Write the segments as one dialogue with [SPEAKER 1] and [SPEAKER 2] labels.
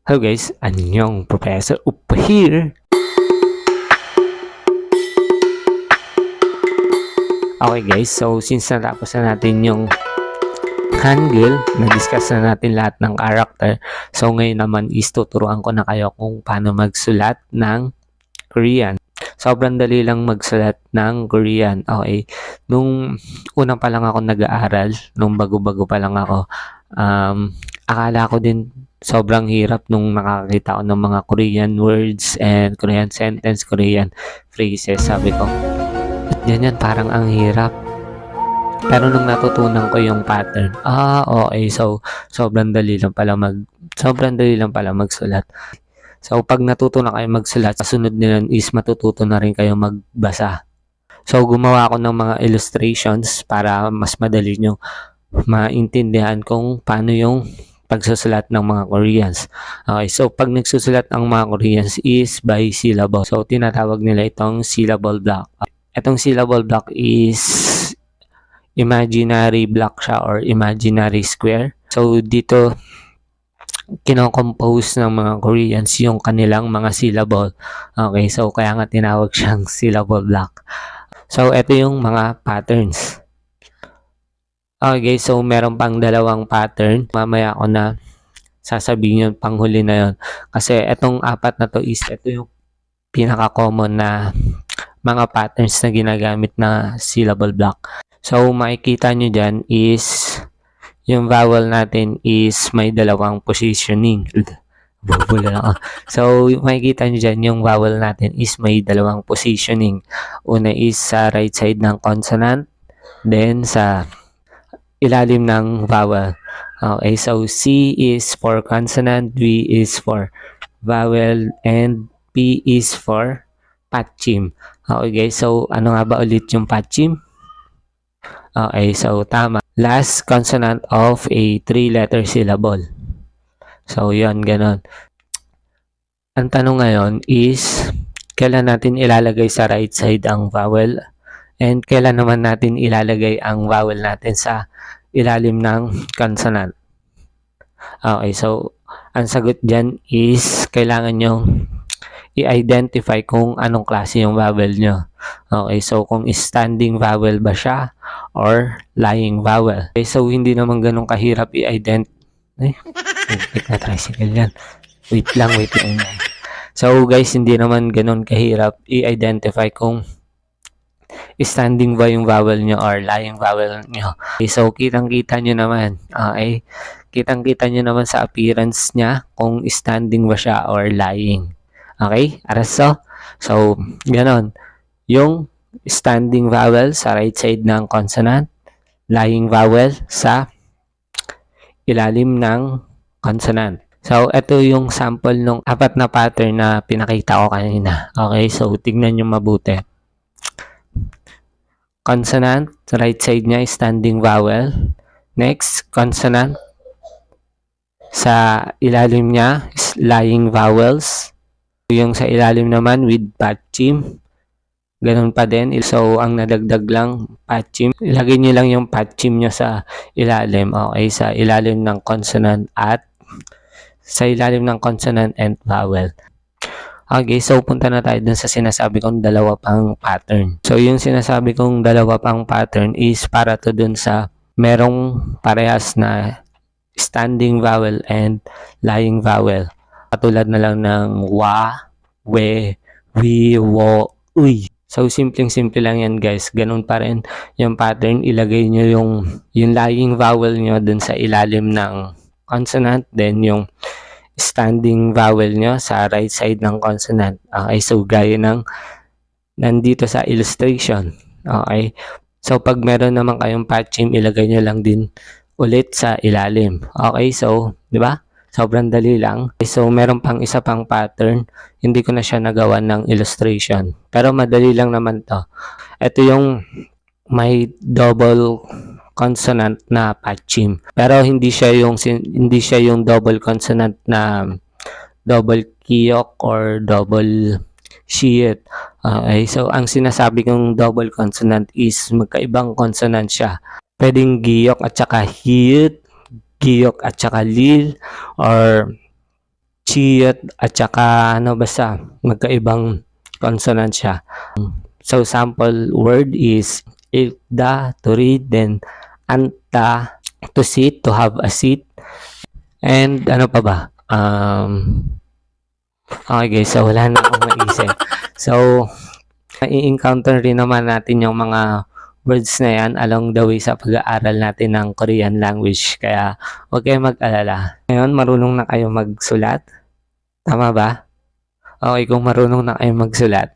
[SPEAKER 1] Hello guys, Anyong Professor Upa here. Okay guys, so since natapos na natin yung Hangul, na-discuss na natin lahat ng character. So ngayon naman is tuturuan ko na kayo kung paano magsulat ng Korean. Sobrang dali lang magsulat ng Korean. Okay, nung una pa lang ako nag-aaral, nung bago-bago pa lang ako, akala ko din sobrang hirap nung nakakita ko ng mga Korean words and Korean sentence, Korean phrases. Sabi ko, yan parang ang hirap. Pero nung natutunan ko yung pattern, okay, so sobrang dali lang pala magsulat. So pag natuto na kayo magsulat, kasunod nila is matututo na rin kayo magbasa. So gumawa ako ng mga illustrations para mas madali nyo maintindihan kung paano yung pagsusulat ng mga Koreans. Okay, so pag nagsusulat ang mga Koreans is by syllable. So tinatawag nila itong syllable block. Itong syllable block is imaginary block siya or imaginary square. So dito kinocompose ng mga Koreans yung kanilang mga syllable. Okay, so kaya nga tinawag siyang syllable block. So ito yung mga patterns. Okay, so meron pang dalawang pattern. Mamaya ko na sasabihin yung panghuli na yon. Kasi itong apat na to is ito yung pinaka-common na mga patterns na ginagamit na syllable block. So makikita nyo dyan is yung vowel natin is may dalawang positioning. Bubula lang ako. So makikita nyo dyan yung vowel natin is may dalawang positioning. Una is sa right side ng consonant, then sa ilalim ng vowel. Okay, so C is for consonant, V is for vowel, and P is for patchim. Okay guys, so ano nga ba ulit yung patchim? Okay, so tama. Last consonant of a 3-letter syllable. So yun, ganon. Ang tanong ngayon is, kailan natin ilalagay sa right side ang vowel? And kailan naman natin ilalagay ang vowel natin sa ilalim ng consonant? Okay, so ang sagot dyan is kailangan nyo i-identify kung anong klase yung vowel nyo. Okay, so kung standing vowel ba siya or lying vowel. Okay, so hindi naman ganun kahirap i-identify. Na tricycle yan. Wait lang. So guys, hindi naman ganun kahirap i-identify kung standing ba yung vowel nyo or lying vowel nyo. Okay, so kitang-kita nyo naman. Okay, kitang-kita nyo naman sa appearance niya kung standing ba siya or lying. Okay, araso? So, ganon. Yung standing vowel sa right side ng consonant, lying vowel sa ilalim ng consonant. So, ito yung sample ng apat na pattern na pinakita ko kanina. Okay, so tignan nyo mabuti. Consonant, right side niya is standing vowel. Next, consonant. Sa ilalim niya is lying vowels. Yung sa ilalim naman with patchim. Ganun pa din. So, ang nadagdag lang, patchim. Ilagay nyo lang yung patchim nyo sa ilalim. Okay, sa ilalim ng consonant at sa ilalim ng consonant and vowel. Okay, so punta na tayo dun sa sinasabi kong dalawa pang pattern. So yung sinasabi kong dalawa pang pattern is para to dun sa merong parehas na standing vowel and lying vowel. Katulad na lang ng wa, we, wi, wo, uy. So simpleng-simple lang yan guys. Ganun pa rin yung pattern. Ilagay nyo yung lying vowel nyo dun sa ilalim ng consonant. Then yung standing vowel nyo sa right side ng consonant. Okay, so gaya ng nandito sa illustration. Okay, so pag meron naman kayong patchim, ilagay nyo lang din ulit sa ilalim. Okay, so di ba? Sobrang dali lang. Okay, so meron pang isa pang pattern. Hindi ko na siya nagawa ng illustration. Pero madali lang naman to. Ito yung may double consonant na patchim. Pero hindi siya yung double consonant na double kiyok or double shiyet. Okay, so ang sinasabi kong double consonant is magkaibang consonant siya. Pwedeng giyok at saka hiyet, giyok at saka lil, or chiyot at saka ano basta magkaibang consonant siya. So sample word is ikda to read, then anta to sit, to have a seat, and ano pa ba? Okay guys, so wala na akong maisip. So i-encounter rin naman natin yung mga words na yan along the way sa pag-aaral natin ng Korean language. Kaya huwag kayong mag-alala. Ngayon, marunong na kayo magsulat? Tama ba? Okay, kung marunong na kayo magsulat,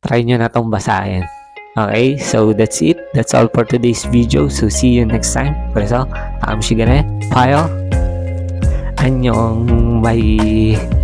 [SPEAKER 1] try nyo na tong basahin. Okay, so that's it. That's all for today's video. So see you next time. 그래서 다음 시간에 봐요. 안녕. Bye.